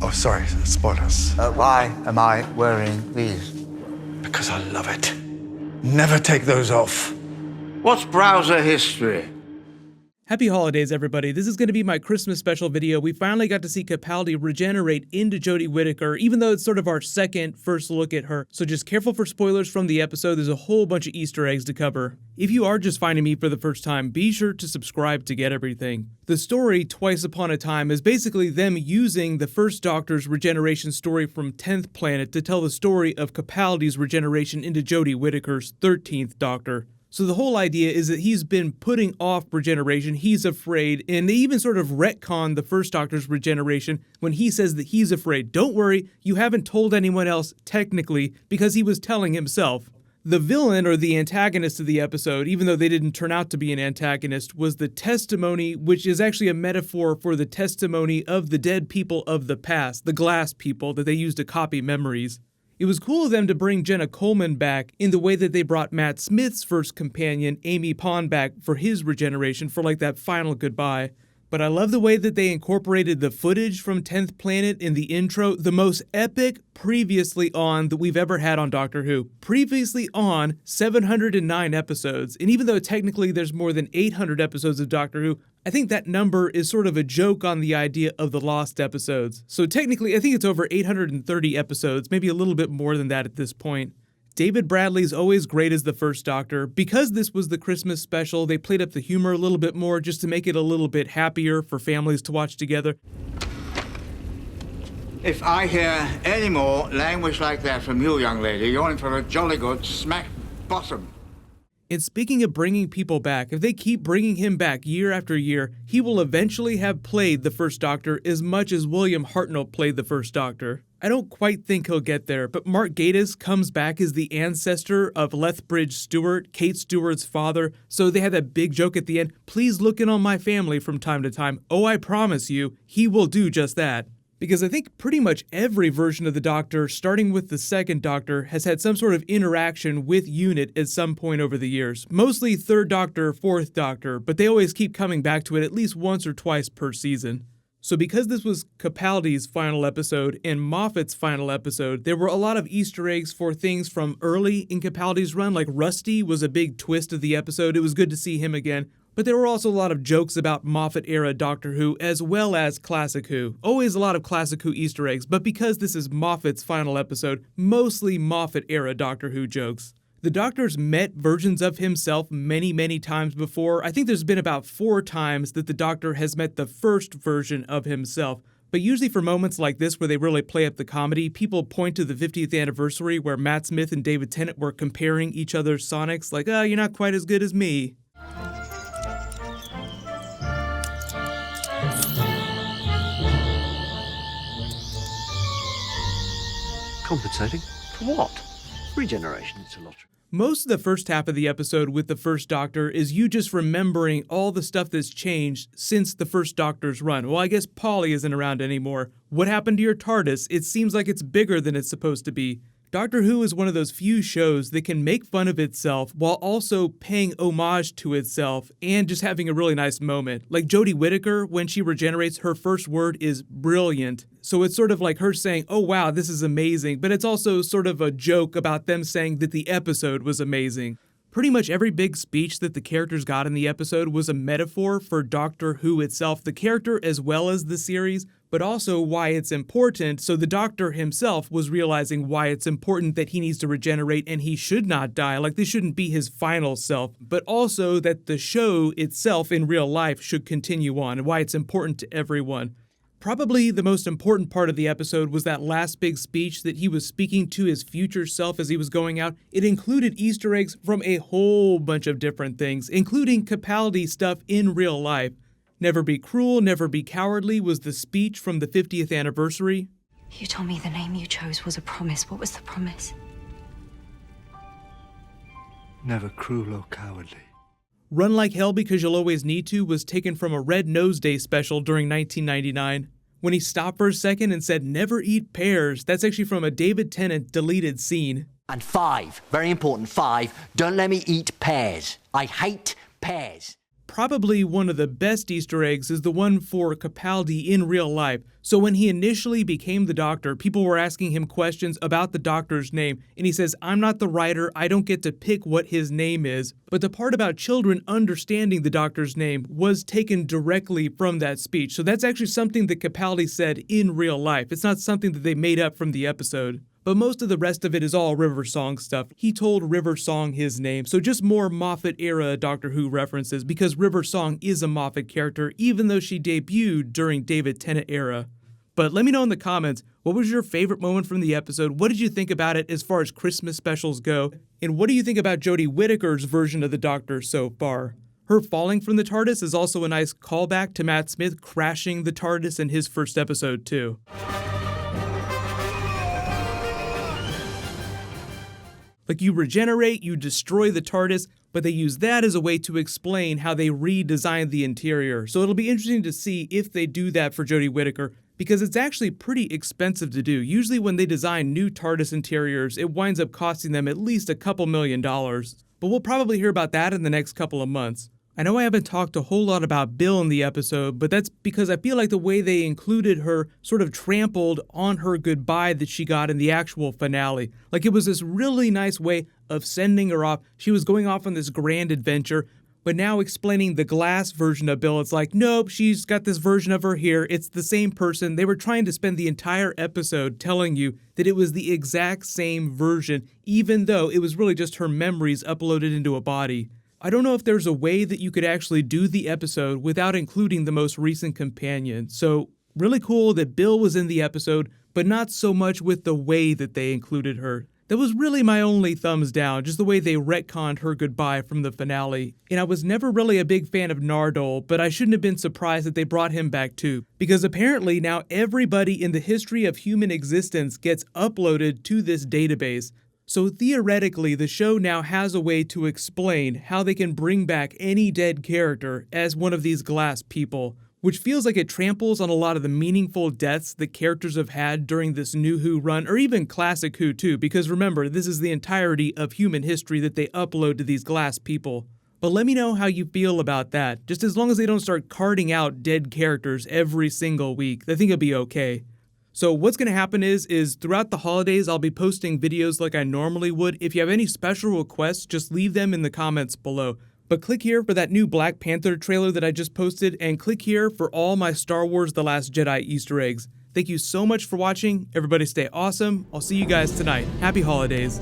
Oh, sorry, spoilers. Why am I wearing these? Because I love it. Never take those off. What's browser history? Happy holidays, everybody. This is going to be my Christmas special video. We finally got to see Capaldi regenerate into Jodie Whittaker, even though it's sort of our first look at her. So just careful for spoilers from the episode. There's a whole bunch of Easter eggs to cover. If you are just finding me for the first time, be sure to subscribe to get everything. The story, Twice Upon a Time, is basically them using the First Doctor's regeneration story from 10th Planet to tell the story of Capaldi's regeneration into Jodie Whittaker's 13th Doctor. So the whole idea is that he's been putting off regeneration, he's afraid, and they even sort of retcon the First Doctor's regeneration when he says that he's afraid. Don't worry, you haven't told anyone else, technically, because he was telling himself. The villain, or the antagonist of the episode, even though they didn't turn out to be an antagonist, was the testimony, which is actually a metaphor for the testimony of the dead people of the past, the glass people that they used to copy memories. It was cool of them to bring Jenna Coleman back in the way that they brought Matt Smith's first companion, Amy Pond, back for his regeneration for like that final goodbye. But I love the way that they incorporated the footage from 10th Planet in the intro, the most epic previously on that we've ever had on Doctor Who. Previously on 709 episodes, and even though technically there's more than 800 episodes of Doctor Who, I think that number is sort of a joke on the idea of the lost episodes. So technically, I think it's over 830 episodes, maybe a little bit more than that at this point. David Bradley's always great as the First Doctor. Because this was the Christmas special, they played up the humor a little bit more just to make it a little bit happier for families to watch together. If I hear any more language like that from you, young lady, you're in for a jolly good smack bottom. And speaking of bringing people back, if they keep bringing him back year after year, he will eventually have played the First Doctor as much as William Hartnell played the First Doctor. I don't quite think he'll get there, but Mark Gatiss comes back as the ancestor of Lethbridge Stewart, Kate Stewart's father, so they had that big joke at the end, please look in on my family from time to time. Oh, I promise you, he will do just that. Because I think pretty much every version of the Doctor, starting with the second Doctor, has had some sort of interaction with UNIT at some point over the years. Mostly third Doctor, fourth Doctor, but they always keep coming back to it at least once or twice per season. So because this was Capaldi's final episode and Moffat's final episode, there were a lot of Easter eggs for things from early in Capaldi's run, like Rusty was a big twist of the episode. It was good to see him again. But there were also a lot of jokes about Moffat-era Doctor Who, as well as Classic Who. Always a lot of Classic Who Easter eggs, but because this is Moffat's final episode, mostly Moffat-era Doctor Who jokes. The Doctor's met versions of himself many, many times before. I think there's been about 4 times that the Doctor has met the first version of himself. But usually for moments like this where they really play up the comedy, people point to the 50th anniversary where Matt Smith and David Tennant were comparing each other's sonics, like, oh, you're not quite as good as me. Compensating? For what? Regeneration, it's a lottery. Most of the first half of the episode with the First Doctor is you just remembering all the stuff that's changed since the First Doctor's run. Well, I guess Polly isn't around anymore. What happened to your TARDIS? It seems like it's bigger than it's supposed to be. Doctor Who is one of those few shows that can make fun of itself while also paying homage to itself and just having a really nice moment. Like Jodie Whittaker, when she regenerates, her first word is brilliant. So it's sort of like her saying, oh wow, this is amazing, but it's also sort of a joke about them saying that the episode was amazing. Pretty much every big speech that the characters got in the episode was a metaphor for Doctor Who itself, the character as well as the series, but also why it's important. So the Doctor himself was realizing why it's important that he needs to regenerate and he should not die, like this shouldn't be his final self, but also that the show itself in real life should continue on and why it's important to everyone. Probably the most important part of the episode was that last big speech that he was speaking to his future self as he was going out. It included Easter eggs from a whole bunch of different things, including Capaldi stuff in real life. Never be cruel, never be cowardly was the speech from the 50th anniversary. You told me the name you chose was a promise. What was the promise? Never cruel or cowardly. Run Like Hell Because You'll Always Need To was taken from a Red Nose Day special during 1999. When he stopped for a second and said, never eat pears, that's actually from a David Tennant deleted scene. And 5, very important, 5, don't let me eat pears. I hate pears. probably one of the best Easter eggs is the one for Capaldi in real life. So when he initially became the Doctor, people were asking him questions about the Doctor's name, and he says, "I'm not the writer, I don't get to pick what his name is." But the part about children understanding the Doctor's name was taken directly from that speech. So that's actually something that Capaldi said in real life. It's not something that they made up from the episode. But most of the rest of it is all River Song stuff. He told River Song his name, so just more Moffat-era Doctor Who references, because River Song is a Moffat character, even though she debuted during David Tennant era. But let me know in the comments, what was your favorite moment from the episode? What did you think about it as far as Christmas specials go? And what do you think about Jodie Whittaker's version of the Doctor so far? Her falling from the TARDIS is also a nice callback to Matt Smith crashing the TARDIS in his first episode too. Like, you regenerate, you destroy the TARDIS, but they use that as a way to explain how they redesigned the interior. So it'll be interesting to see if they do that for Jodie Whittaker, because it's actually pretty expensive to do. Usually when they design new TARDIS interiors, it winds up costing them at least a couple $1,000,000. But we'll probably hear about that in the next couple of months. I know I haven't talked a whole lot about Bill in the episode, but that's because I feel like the way they included her sort of trampled on her goodbye that she got in the actual finale. Like, it was this really nice way of sending her off. She was going off on this grand adventure, but now explaining the glass version of Bill, it's like, nope, she's got this version of her here. It's the same person. They were trying to spend the entire episode telling you that it was the exact same version, even though it was really just her memories uploaded into a body. I don't know if there's a way that you could actually do the episode without including the most recent companion. So really cool that Bill was in the episode, but not so much with the way that they included her. That was really my only thumbs down, just the way they retconned her goodbye from the finale. And I was never really a big fan of Nardole, but I shouldn't have been surprised that they brought him back too. Because apparently now everybody in the history of human existence gets uploaded to this database. So theoretically, the show now has a way to explain how they can bring back any dead character as one of these glass people, which feels like it tramples on a lot of the meaningful deaths that characters have had during this new Who run, or even classic Who too, because remember, this is the entirety of human history that they upload to these glass people. But let me know how you feel about that, just as long as they don't start carting out dead characters every single week. I think it'll be okay. So what's going to happen is throughout the holidays, I'll be posting videos like I normally would. If you have any special requests, just leave them in the comments below. But click here for that new Black Panther trailer that I just posted, and click here for all my Star Wars The Last Jedi Easter eggs. Thank you so much for watching. Everybody stay awesome. I'll see you guys tonight. Happy holidays.